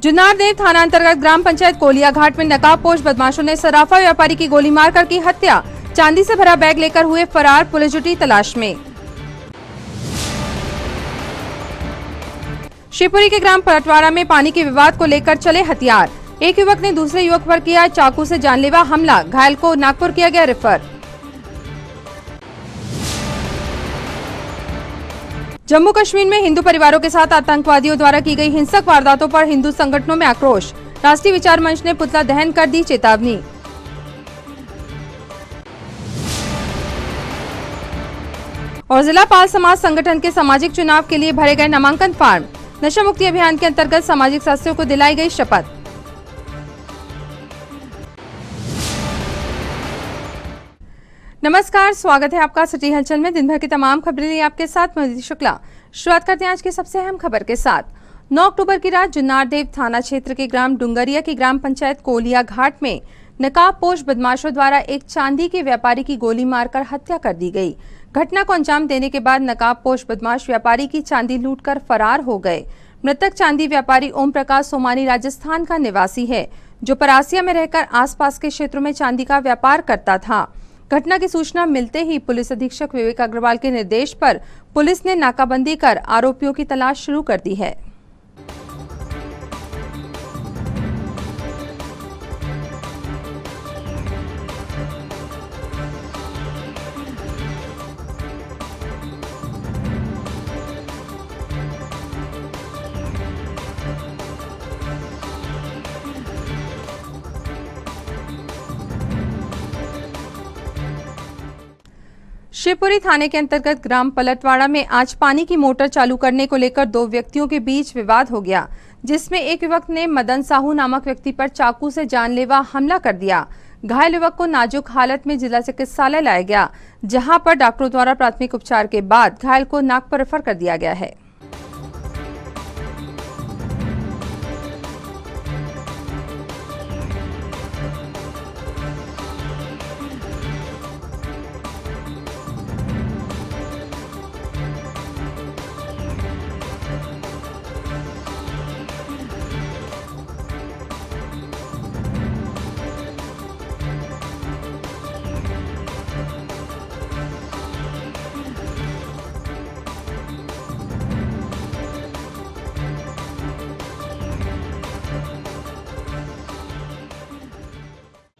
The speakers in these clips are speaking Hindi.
जुन्नारदेव थाना अंतर्गत ग्राम पंचायत कोलिया घाट में नकाबपोश बदमाशों ने सराफा व्यापारी की गोली मारकर की हत्या। चांदी से भरा बैग लेकर हुए फरार, पुलिस जुटी तलाश में। शिवपुरी के ग्राम पलटवाड़ा में पानी के विवाद को लेकर चले हथियार। एक युवक ने दूसरे युवक पर किया चाकू से जानलेवा हमला, घायल को नागपुर किया गया रेफर। जम्मू कश्मीर में हिंदू परिवारों के साथ आतंकवादियों द्वारा की गई हिंसक वारदातों पर हिंदू संगठनों में आक्रोश। राष्ट्रीय विचार मंच ने पुतला दहन कर दी चेतावनी। और जिला पाल समाज संगठन के सामाजिक चुनाव के लिए भरे गए नामांकन फार्म। नशा मुक्ति अभियान के अंतर्गत सामाजिक सदस्यों को दिलाई गई शपथ। नमस्कार, स्वागत है आपका सिटी हलचल में। दिन भर की तमाम खबरें लिए आपके साथ मैं शुक्ला। शुरुआत करते हैं आज की सबसे अहम खबर के साथ। 9 अक्टूबर की रात जुन्नारदेव थाना क्षेत्र के ग्राम डुंगरिया की ग्राम पंचायत कोलिया घाट में नकाबपोश बदमाशों द्वारा एक चांदी के व्यापारी की गोली मारकर हत्या कर दी गई। घटना को अंजाम देने के बाद नकाबपोश बदमाश व्यापारी की चांदी लूटकर फरार हो गए। मृतक चांदी व्यापारी ओम प्रकाश सोमानी राजस्थान का निवासी है, जो परासिया में रहकर आसपास के क्षेत्रों में चांदी का व्यापार करता था। घटना की सूचना मिलते ही पुलिस अधीक्षक विवेक अग्रवाल के निर्देश पर पुलिस ने नाकाबंदी कर आरोपियों की तलाश शुरू कर दी है। शिवपुरी थाने के अंतर्गत ग्राम पलटवाड़ा में आज पानी की मोटर चालू करने को लेकर 2 व्यक्तियों के बीच विवाद हो गया, जिसमें एक युवक ने मदन साहू नामक व्यक्ति पर चाकू से जानलेवा हमला कर दिया। घायल युवक को नाजुक हालत में जिला चिकित्सालय लाया गया, जहां पर डॉक्टरों द्वारा प्राथमिक उपचार के बाद घायल को नागपुर रेफर कर दिया गया है।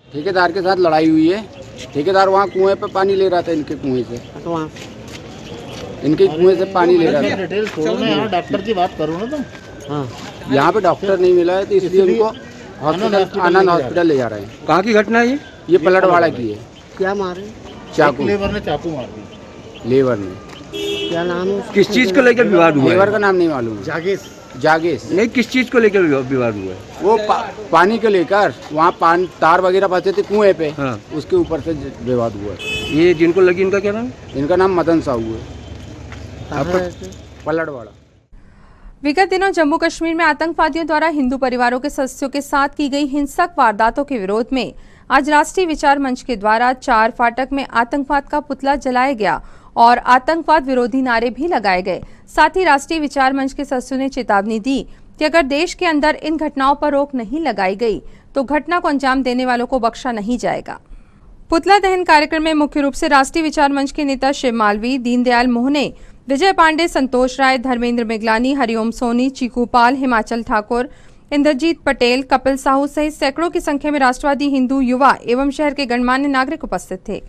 ठेकेदार के साथ लड़ाई हुई है। ठेकेदार वहाँ कुएं पे पानी ले रहा था, इनके कुएं से। इनके कुएं से पानी ले रहा था। डॉक्टर की बात करो ना तुम। हाँ, यहाँ पे डॉक्टर नहीं मिला है, तो इसलिए उनको हॉस्पिटल, आनंद हॉस्पिटल ले जा रहे हैं। कहाँ की घटना है ये पलटवाड़ा की है। क्या मारे? चाकू। लेबर ने चाकू मार दी। लेबर ने। क्या नाम है? किस चीज को लेकर विवाद हुआ? लेबर का नाम नहीं मालूम। जागेश नहीं, किस चीज को लेकर विवाद हुआ है? वो पानी को लेकर वहाँ तार वगैरह फंसे थे कुएं पे। हाँ। उसके ऊपर से विवाद हुआ। ये जिनको लगी, इनका क्या नाम है? इनका नाम मदन साहू है, पलटवाड़ा। विगत दिनों जम्मू कश्मीर में आतंकवादियों द्वारा हिंदू परिवारों के सदस्यों के साथ की गई हिंसक वारदातों के विरोध में आज राष्ट्रीय विचार मंच के द्वारा 4 फाटक में आतंकवाद का पुतला जलाया गया और आतंकवाद विरोधी नारे भी लगाए गए। साथ ही राष्ट्रीय विचार मंच के सदस्यों ने चेतावनी दी कि अगर देश के अंदर इन घटनाओं पर रोक नहीं लगाई गई तो घटना को अंजाम देने वालों को बख्शा नहीं जाएगा। पुतला दहन कार्यक्रम में मुख्य रूप से राष्ट्रीय विचार मंच के नेता शिव मालवी, दीनदयाल मोहने, विजय पांडे, संतोष राय, धर्मेंद्र मेघलानी, हरिओम सोनी, चीकू पाल, हिमाचल ठाकुर, इंद्रजीत पटेल, कपिल साहू सहित सैकड़ों की संख्या में राष्ट्रवादी हिंदू युवा एवं शहर के गणमान्य नागरिक उपस्थित थे।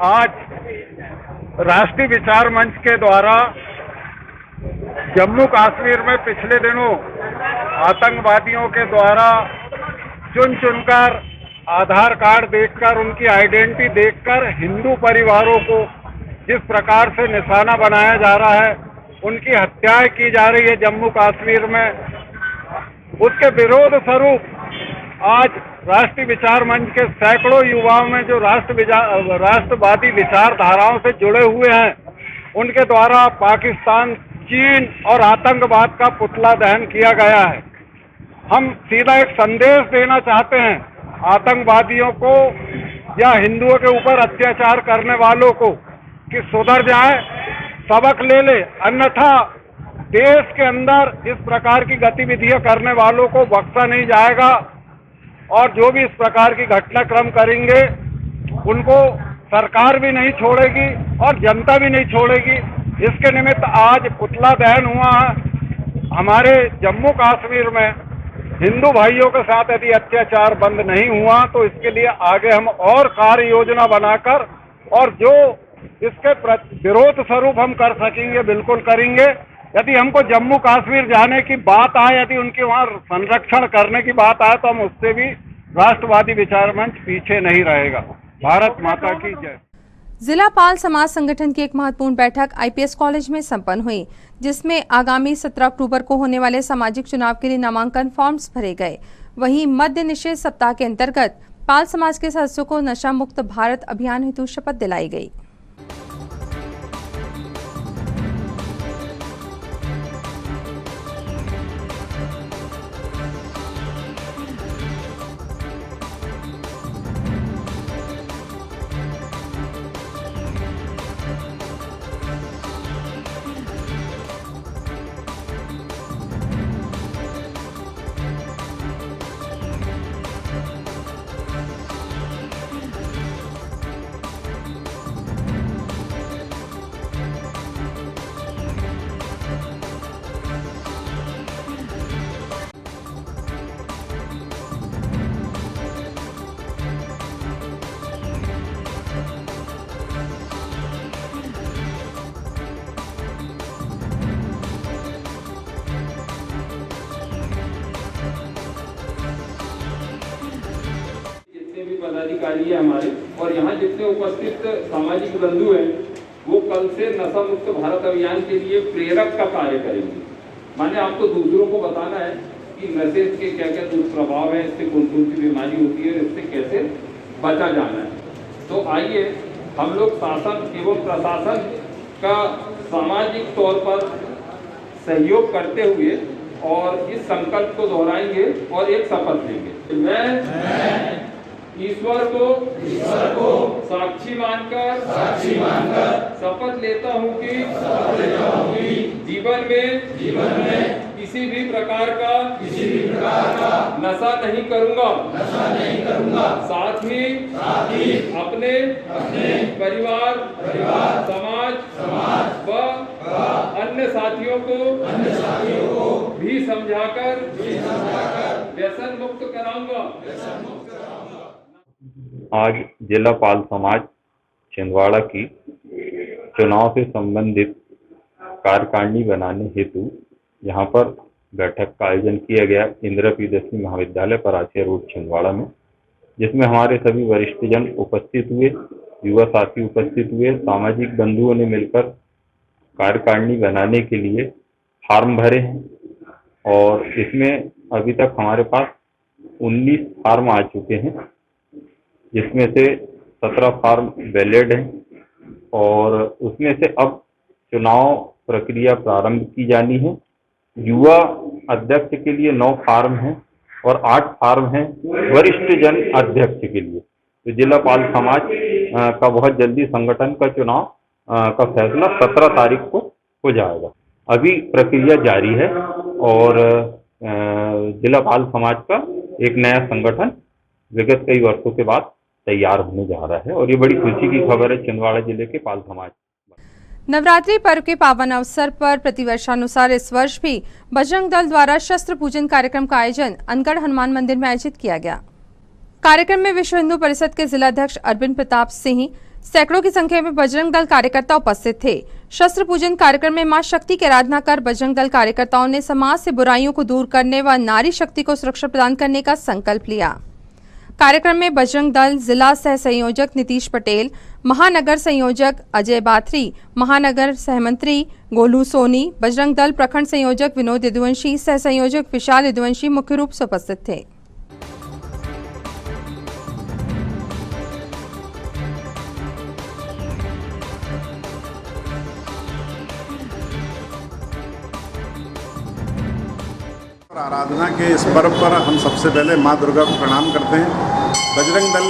आज राष्ट्रीय विचार मंच के द्वारा जम्मू कश्मीर में पिछले दिनों आतंकवादियों के द्वारा चुन चुनकर आधार कार्ड देखकर, उनकी आइडेंटिटी देखकर हिंदू परिवारों को जिस प्रकार से निशाना बनाया जा रहा है, उनकी हत्याएं की जा रही है जम्मू कश्मीर में, उसके विरोध स्वरूप आज राष्ट्रीय विचार मंच के सैकड़ों युवाओं में जो राष्ट्रवादी विचारधाराओं से जुड़े हुए हैं, उनके द्वारा पाकिस्तान, चीन और आतंकवाद का पुतला दहन किया गया है। हम सीधा एक संदेश देना चाहते हैं आतंकवादियों को या हिंदुओं के ऊपर अत्याचार करने वालों को कि सुधर जाए, सबक ले ले, अन्यथा देश के अंदर इस प्रकार की गतिविधियां करने वालों को बख्शा नहीं जाएगा और जो भी इस प्रकार की घटनाक्रम करेंगे उनको सरकार भी नहीं छोड़ेगी और जनता भी नहीं छोड़ेगी। इसके निमित्त आज पुतला दहन हुआ है। हमारे जम्मू कश्मीर में हिंदू भाइयों के साथ यदि अत्याचार बंद नहीं हुआ तो इसके लिए आगे हम और कार्य योजना बनाकर और जो इसके विरोध स्वरूप हम कर सकेंगे बिल्कुल करेंगे। यदि हमको जम्मू कश्मीर जाने की बात आए, यदि उनके वहाँ संरक्षण करने की बात आए तो हम उससे भी राष्ट्रवादी विचार मंच पीछे नहीं रहेगा। भारत माता की जय। जिला पाल समाज संगठन की एक महत्वपूर्ण बैठक आईपीएस कॉलेज में संपन्न हुई, जिसमें आगामी 17 अक्टूबर को होने वाले सामाजिक चुनाव के लिए नामांकन फॉर्म्स भरे गए। वहीं मद्य निषेध सप्ताह के अंतर्गत पाल समाज के सदस्यों को नशा मुक्त भारत अभियान हेतु शपथ दिलाई गई। पदाधिकारी है हमारे और यहाँ जितने उपस्थित सामाजिक बंधु हैं वो कल से नशा मुक्त भारत अभियान के लिए प्रेरक का कार्य करेंगे। माने आपको दूसरों को बताना है कि नशे के क्या क्या दुष्प्रभाव है, इससे कौन कौन सी बीमारी होती है, इससे कैसे बचा जाना है। तो आइए हम लोग शासन एवं प्रशासन का सामाजिक तौर पर सहयोग करते हुए और इस संकल्प को दोहराएंगे और एक शपथ लेंगे। मैं ईश्वर को साक्षी मानकर शपथ लेता हूँ कि जीवन में किसी भी प्रकार का नशा नहीं करूँगा। साथ ही अपने परिवार, समाज व अन्य साथियों को भी समझाकर व्यसन मुक्त कराऊंगा। आज जिला पाल समाज छिंदवाड़ा की चुनाव से संबंधित कार्यकारिणी बनाने हेतु यहाँ पर बैठक का आयोजन किया गया इंदिरा प्रियदर्शनी महाविद्यालय परासिया रोड छिंदवाड़ा में, जिसमें हमारे सभी वरिष्ठजन उपस्थित हुए, युवा साथी उपस्थित हुए, सामाजिक बंधुओं ने मिलकर कार्यकारिणी बनाने के लिए फार्म भरे हैं और इसमें अभी तक हमारे पास 19 फार्म आ चुके हैं, जिसमें से 17 फार्म वैलिड हैं और उसमें से अब चुनाव प्रक्रिया प्रारंभ की जानी है। युवा अध्यक्ष के लिए 9 फार्म हैं और 8 फार्म हैं वरिष्ठ जन अध्यक्ष के लिए। तो जिला पाल समाज का बहुत जल्दी संगठन का चुनाव का फैसला 17 तारीख को हो जाएगा। अभी प्रक्रिया जारी है और जिला पाल समाज का एक नया संगठन विगत कई वर्षों के बाद तैयार होने जा रहा है और ये बड़ी खुशी की खबर है छिंदवाड़ा जिले के पाल समाज। नवरात्रि पर्व के पावन अवसर पर प्रतिवर्षानुसार इस वर्ष भी बजरंग दल द्वारा शस्त्र पूजन कार्यक्रम का आयोजन अनगढ़ हनुमान मंदिर में आयोजित किया गया। कार्यक्रम में विश्व हिंदू परिषद के जिलाध्यक्ष अरविंद प्रताप सिंह, सैकड़ों की संख्या में बजरंग दल कार्यकर्ता उपस्थित थे। शस्त्र पूजन कार्यक्रम में मां शक्ति की आराधना कर बजरंग दल कार्यकर्ताओं ने समाज से बुराइयों को दूर करने व नारी शक्ति को सुरक्षा प्रदान करने का संकल्प लिया। कार्यक्रम में बजरंग दल जिला सह संयोजक नीतीश पटेल, महानगर संयोजक अजय बाथरी, महानगर सहमंत्री गोलू सोनी, बजरंग दल प्रखंड संयोजक विनोद यदुवंशी, सह संयोजक विशाल यदुवंशी मुख्य रूप से उपस्थित थे। आराधना के इस पर्व पर हम सबसे पहले माँ दुर्गा को प्रणाम करते हैं। बजरंग दल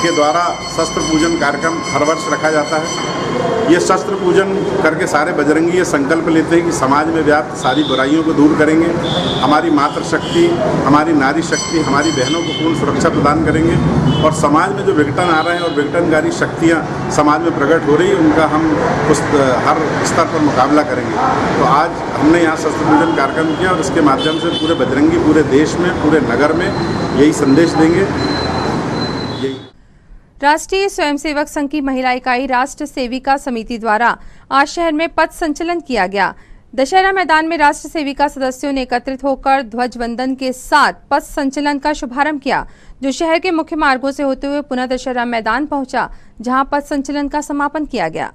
के द्वारा शस्त्र पूजन कार्यक्रम हर वर्ष रखा जाता है। ये शस्त्र पूजन करके सारे बजरंगी ये संकल्प लेते हैं कि समाज में व्याप्त सारी बुराइयों को दूर करेंगे, हमारी मातृशक्ति, हमारी नारी शक्ति, हमारी बहनों को पूर्ण सुरक्षा प्रदान करेंगे और समाज में जो विघटन आ रहे हैं और विघटनकारी शक्तियाँ समाज में प्रकट हो रही है उनका हम हर स्तर पर मुकाबला करेंगे। तो आज हमने यहाँ शस्त्र पूजन कार्यक्रम किया और इसके माध्यम से पूरे बजरंगी पूरे देश में, पूरे नगर में यही संदेश देंगे। राष्ट्रीय स्वयंसेवक संघ की महिला इकाई राष्ट्र सेविका समिति द्वारा आज शहर में पथ संचलन किया गया। दशहरा मैदान में राष्ट्र सेविका सदस्यों ने एकत्रित होकर ध्वज वंदन के साथ पथ संचलन का शुभारंभ किया, जो शहर के मुख्य मार्गों से होते हुए पुनः दशहरा मैदान पहुंचा, जहां पथ संचलन का समापन किया गया।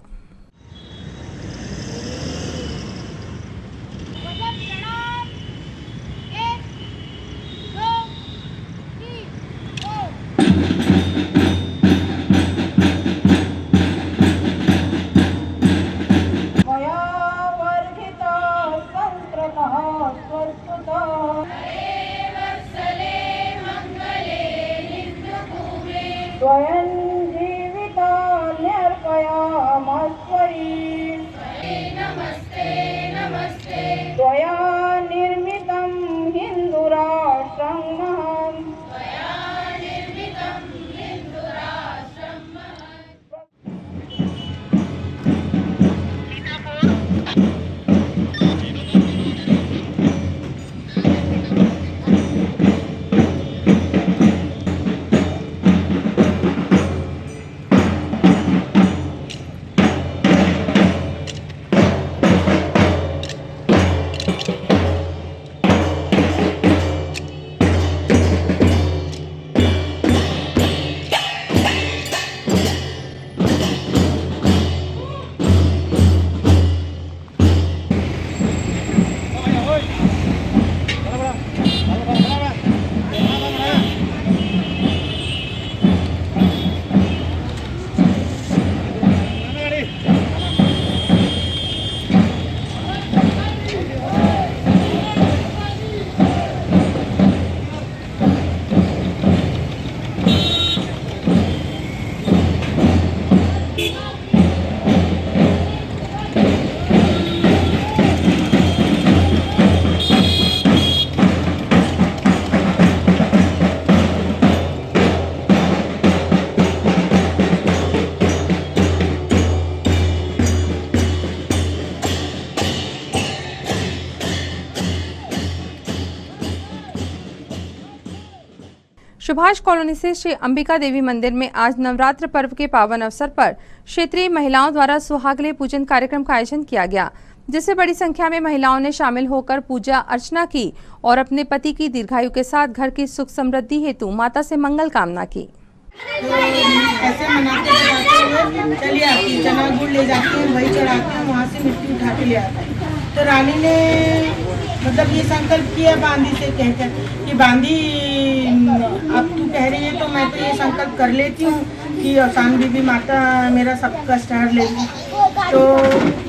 स्वयं जीविता न्यर्पयामस्त्वयि नमस्ते नमस्ते त्वया निर्मितं हिन्दुराष्ट्रं महम् सुभाष कॉलोनी से श्री अंबिका देवी मंदिर में आज नवरात्र पर्व के पावन अवसर पर क्षेत्रीय महिलाओं द्वारा सुहागले पूजन कार्यक्रम का आयोजन किया गया, जिसमें बड़ी संख्या में महिलाओं ने शामिल होकर पूजा अर्चना की और अपने पति की दीर्घायु के साथ घर की सुख समृद्धि हेतु माता से मंगल कामना की। ऐसे मनाते हुए चली आती है, चना गुड़ ले जाते हैं, वही चढ़ाते हैं, वहाँ से मिट्टी उठा के ले आते हैं। तो रानी ने मतलब ये संकल्प किया बांदी से कहकर कि बांदी अब तू कह रही है तो मैं तो ये संकल्प कर लेती हूँ कि आसान बीबी माता मेरा सब कष्ट हर लेगी। तो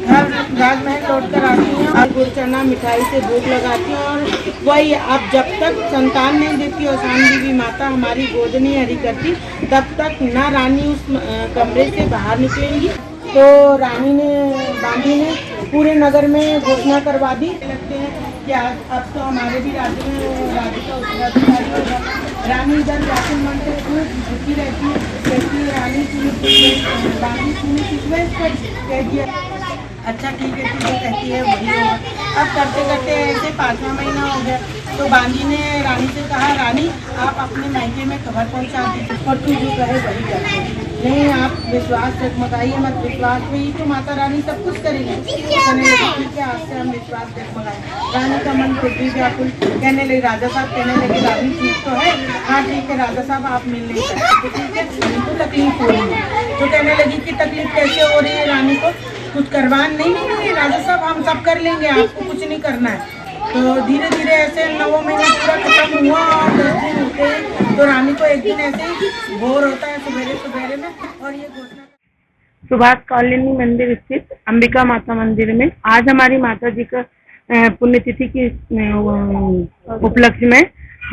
घर राजमहल लौट कर आती हूँ और गुड़ चना मिठाई से भोग लगाती हूँ और वही अब जब तक संतान नहीं देती आसान बीबी माता हमारी गोद नहीं हरी करती तब तक ना रानी उस कमरे से बाहर निकलेंगी। तो रानी ने बांदी ने पूरे नगर में घोषणा करवा दी। लगते हैं कि अब तो हमारे भी राज्य में राज्य का उत्तराधिकारी होगा। रानी इधर राशन मंत्री झुकी रहती है, कहती है रानी बांदी कह दिया अच्छा ठीक है कहती है वही होगा। अब करते करते ऐसे 5वां महीना हो गया तो बांदी ने रानी से कहा रानी आप अपने मायके में खबर पहुंचा दीजिए और तू जो कहे वही कर। नहीं आप विश्वास जगमगाइए मत, विश्वास में ही तो माता रानी सब कुछ करेंगे। कहने लगे ठीक है आज से हम विश्वास जगमगाए। रानी का मन खुद भी व्याकुल, कहने लगे राजा साहब, कहने लगे रानी ठीक तो है, हाँ ठीक है राजा साहब आप मिल नहीं सकते, ठीक है तो तकलीफ हो रही है। तो कहने लगी कि तकलीफ कैसे हो रही है रानी को, कुछ करवान नहीं राजा साहब हम सब कर लेंगे, आपको कुछ नहीं करना है। तो धीरे धीरे ऐसे 9 महीना पूरा खत्म हुआ और 10 दिन होते तो रानी को एक दिन ऐसे ही भोर होता है सुबह में और ये घोषणा सुभाष कॉलोनी मंदिर स्थित अंबिका माता मंदिर में आज हमारी माता जी का पुण्यतिथि की उपलक्ष्य में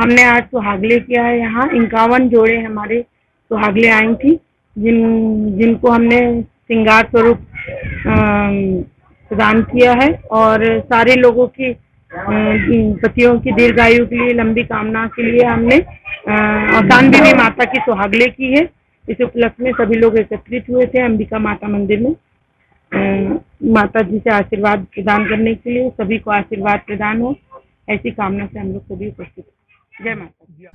हमने आज सुहागले किया है। यहाँ 51 जोड़े हमारे सुहागले आई थी जिनको हमने श्रृंगार स्वरूप प्रदान किया है और सारे लोगों की पतियों की दीर्घायु के लिए, लंबी कामना के लिए हमने औसान देवी माता की सुहागले की है। इस उपलक्ष्य में सभी लोग एकत्रित हुए थे अंबिका माता मंदिर में माता जी से आशीर्वाद प्रदान करने के लिए। सभी को आशीर्वाद प्रदान हो ऐसी कामना से हम लोग सभी उपस्थित। जय माता दी।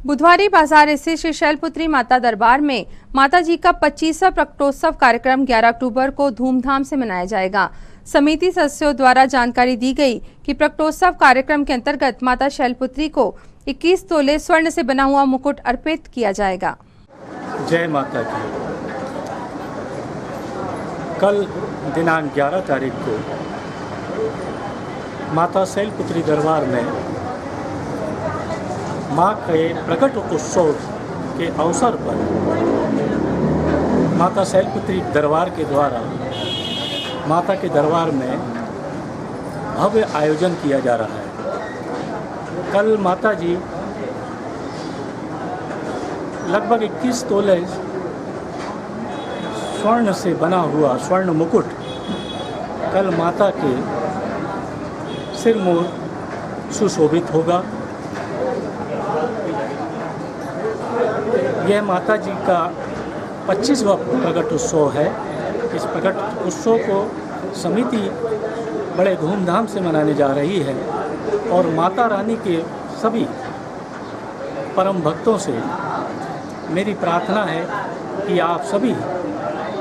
बुधवारी बाजार स्थित श्री शैलपुत्री माता दरबार में माता जी का 25वां प्रकटोत्सव कार्यक्रम 11 अक्टूबर को धूमधाम से मनाया जाएगा। समिति सदस्यों द्वारा जानकारी दी गई कि प्रकटोत्सव कार्यक्रम के अंतर्गत माता शैलपुत्री को 21 तोले स्वर्ण से बना हुआ मुकुट अर्पित किया जाएगा। जय माता की। कल दिनांक 11 तारीख को माता शैलपुत्री दरबार में माँ के प्रकट उत्सव के अवसर पर माता शैलपुत्री दरबार के द्वारा माता के दरबार में भव्य आयोजन किया जा रहा है। कल माता जी लगभग 21 तोले स्वर्ण से बना हुआ स्वर्ण मुकुट कल माता के सिर मोर सुशोभित होगा। यह माता जी का 25वां प्रकट उत्सव है। इस प्रकट उत्सव को समिति बड़े धूमधाम से मनाने जा रही है और माता रानी के सभी परम भक्तों से मेरी प्रार्थना है कि आप सभी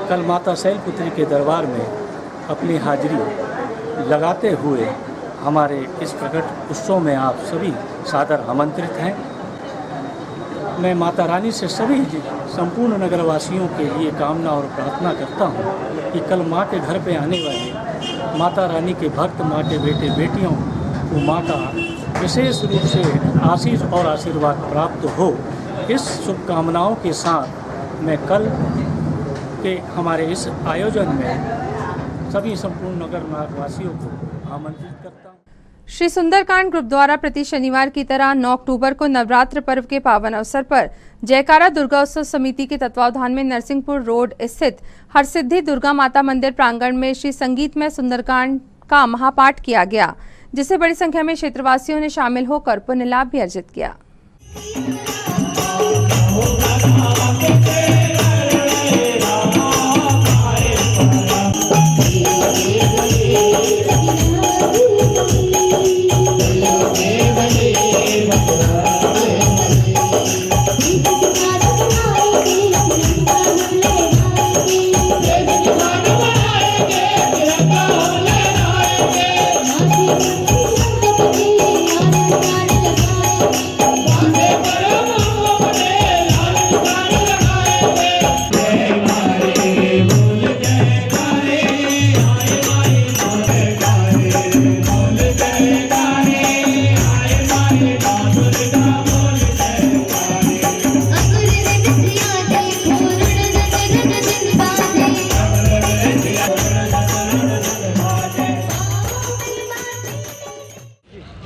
कल माता शैलपुत्री के दरबार में अपनी हाजिरी लगाते हुए हमारे इस प्रकट उत्सव में आप सभी सादर आमंत्रित हैं। मैं माता रानी से सभी संपूर्ण नगरवासियों के लिए कामना और प्रार्थना करता हूँ कि कल माँ के घर पे आने वाले माता रानी के भक्त, माँ के बेटे बेटियों को माँ का विशेष रूप से आशीष और आशीर्वाद प्राप्त हो। इस शुभकामनाओं के साथ मैं कल के हमारे इस आयोजन में सभी संपूर्ण नगरवासियों को आमंत्रित करता हूँ। श्री सुंदरकांड ग्रुप द्वारा प्रति शनिवार की तरह 9 अक्टूबर को नवरात्र पर्व के पावन अवसर पर जयकारा दुर्गा उत्सव समिति के तत्वावधान में नरसिंहपुर रोड स्थित हरसिद्धि दुर्गा माता मंदिर प्रांगण में श्री संगीतमय सुंदरकांड का महापाठ किया गया, जिसे बड़ी संख्या में क्षेत्रवासियों ने शामिल होकर पुण्य लाभ भी अर्जित किया।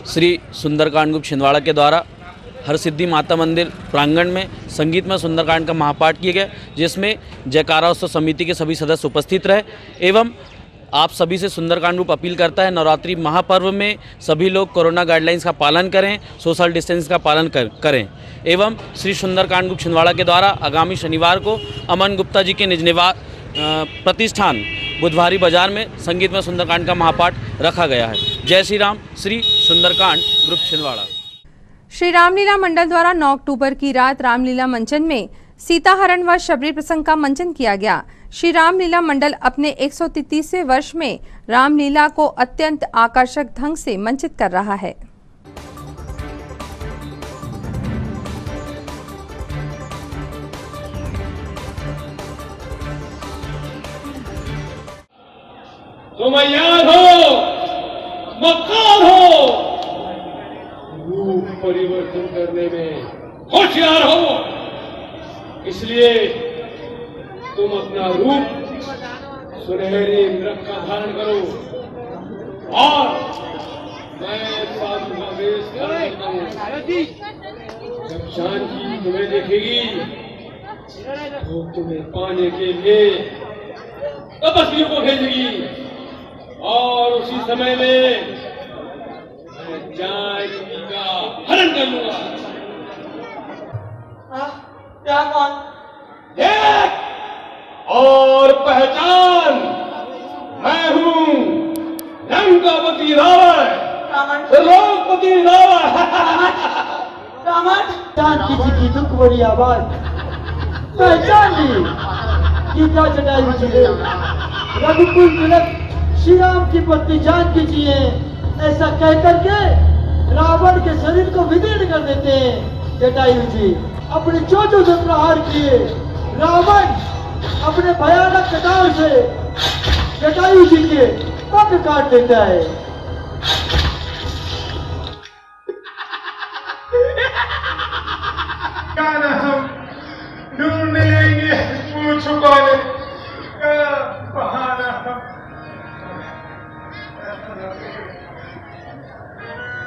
श्री सुंदरकांड ग्रुप छिंदवाड़ा के द्वारा हरसिद्धि माता मंदिर प्रांगण में संगीतमय सुंदरकांड का महापाठ किया गया, जिसमें जयकारा उत्सव समिति के सभी सदस्य उपस्थित रहे। एवं आप सभी से सुंदरकांड ग्रुप अपील करता है नवरात्रि महापर्व में सभी लोग कोरोना गाइडलाइंस का पालन करें, सोशल डिस्टेंस का पालन करें। एवं श्री सुंदरकांड ग्रुप छिंदवाड़ा के द्वारा आगामी शनिवार को अमन गुप्ता जी के निज निवास प्रतिष्ठान बुधवारी बाजार में संगीतमय सुंदरकांड का महापाठ रखा गया है। जय श्री राम। श्री सुंदरकांड ग्रुप छिंदवाड़ा। श्री रामलीला मंडल द्वारा 9 अक्टूबर की रात रामलीला मंचन में सीताहरण व शबरी प्रसंग का मंचन किया गया। श्री रामलीला मंडल अपने 133वें वर्ष में रामलीला को अत्यंत आकर्षक ढंग से मंचित कर रहा है। तुम याद हो, मक्कार हो, रूप परिवर्तन करने में होशियार हो, इसलिए तुम अपना रूप सुनहरे मृग का धारण करो और मैं साधु का वेश धारण करूं। जब जानकी तुम्हें देखेगी तो तुम्हें पाने के लिए तपस्वियों को भेजेगी और उसी समय में मैं जानकी का हरण कर लूंगा। क्या कौन? देख और पहचान, मैं हूँ लंकापति रावण, त्रिलोकपति रावण। जानकी जी की दुख भरी आवाज पहचान ली। गीता जटायु जी ने रघुकुल तिलक श्री राम की पत्नी जानकी जी हैं, ऐसा कह करके रावण के शरीर को विदीर्ण कर देते हैं। जटायु जी अपने चोचों से प्रहार किए। रावण अपने भयानक कटार से जटायु जी के पग काट देता है। हम ढूंढ लेंगे मुंह छुपाने का बहाना।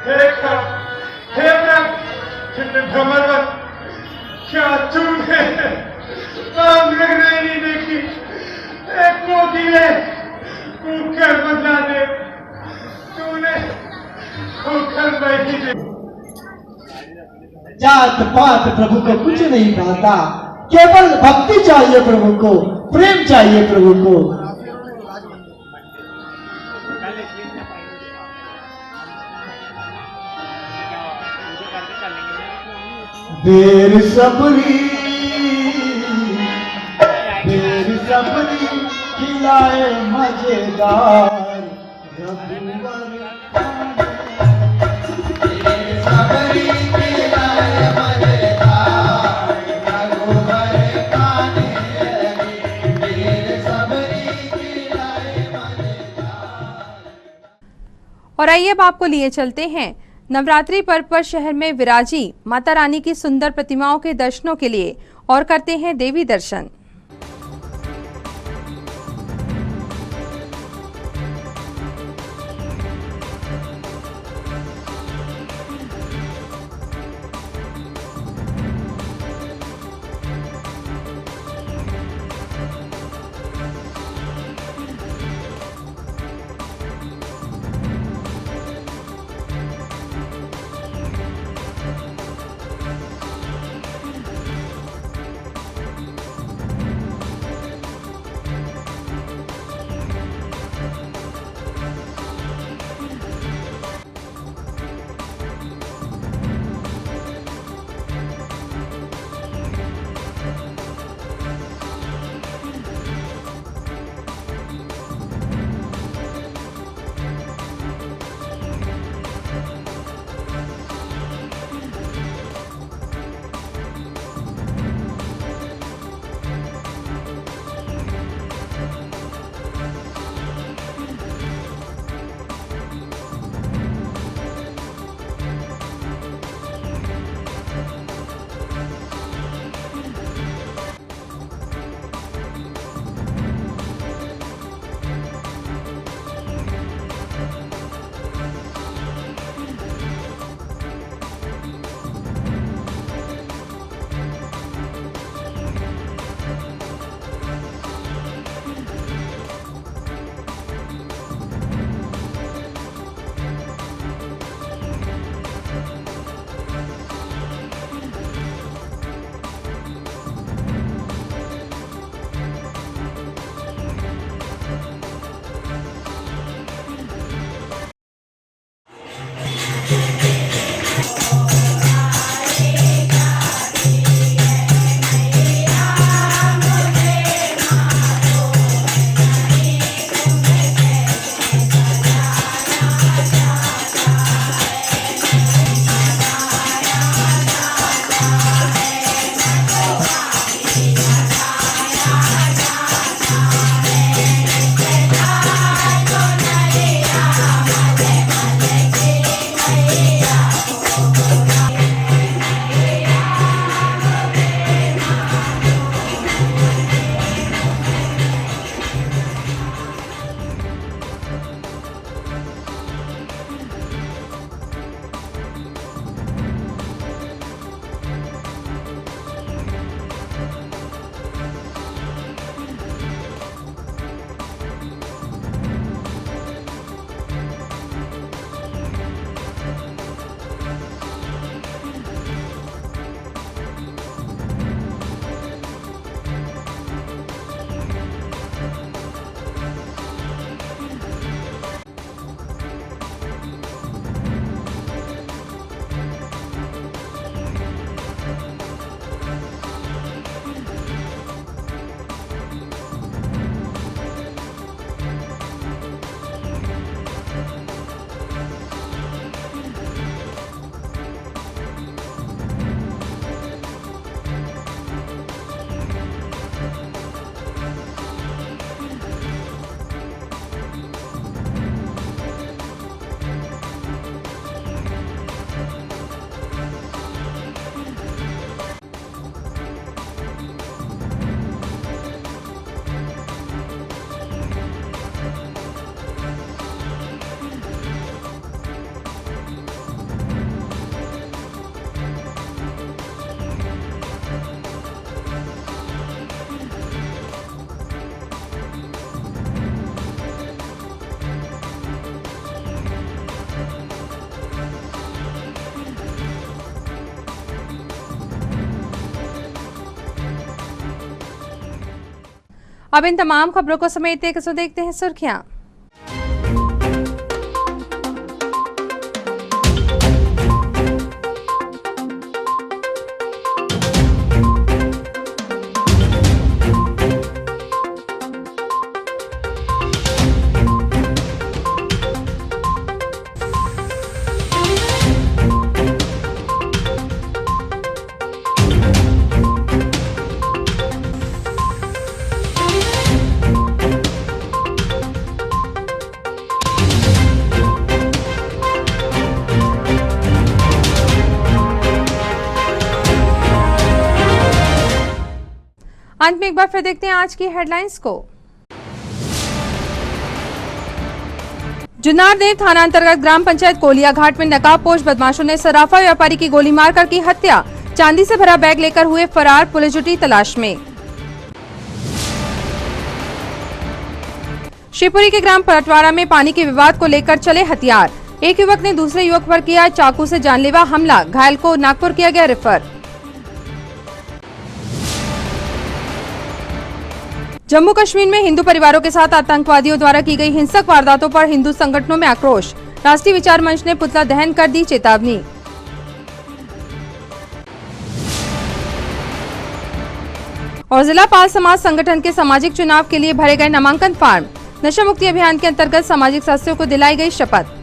हे भ्रमर, क्या तुमने काम नहीं देखी? एक कोकिले कुकर बदला दे, तूने कुकर नहीं देखी। जात पात प्रभु को कुछ नहीं भाता, केवल भक्ति चाहिए प्रभु को, प्रेम चाहिए प्रभु को। देर सबरी खिलाए मजेदार और आइए अब आपको लिए चलते हैं नवरात्रि पर्व पर शहर में विराजी माता रानी की सुंदर प्रतिमाओं के दर्शनों के लिए और करते हैं देवी दर्शन। अब इन तमाम खबरों को समेटते देखते हैं सुर्खियां। अंत में एक बार फिर देखते हैं आज की हेडलाइंस को। जुन्नारदेव थाना अंतर्गत ग्राम पंचायत कोलिया घाट में नकाबपोश बदमाशों ने सराफा व्यापारी की गोली मारकर की हत्या। चांदी से भरा बैग लेकर हुए फरार, पुलिस जुटी तलाश में। शिवपुरी के ग्राम पलटवाड़ा में पानी के विवाद को लेकर चले हथियार। एक युवक ने दूसरे युवक पर किया चाकू से जानलेवा हमला, घायल को नागपुर किया गया रेफर। जम्मू कश्मीर में हिंदू परिवारों के साथ आतंकवादियों द्वारा की गई हिंसक वारदातों पर हिंदू संगठनों में आक्रोश। राष्ट्रीय विचार मंच ने पुतला दहन कर दी चेतावनी। और जिला पाल समाज संगठन के सामाजिक चुनाव के लिए भरे गए नामांकन फार्म। नशा मुक्ति अभियान के अंतर्गत सामाजिक सदस्यों को दिलाई गई शपथ।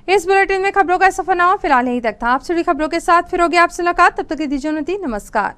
इस बुलेटिन में खबरों का सफरनामा फिलहाल यहीं तक था। आपसे जुड़ी खबरों के साथ फिर होगी आपसे मुलाकात। तब तक की दीजिए अनुमति। नमस्कार।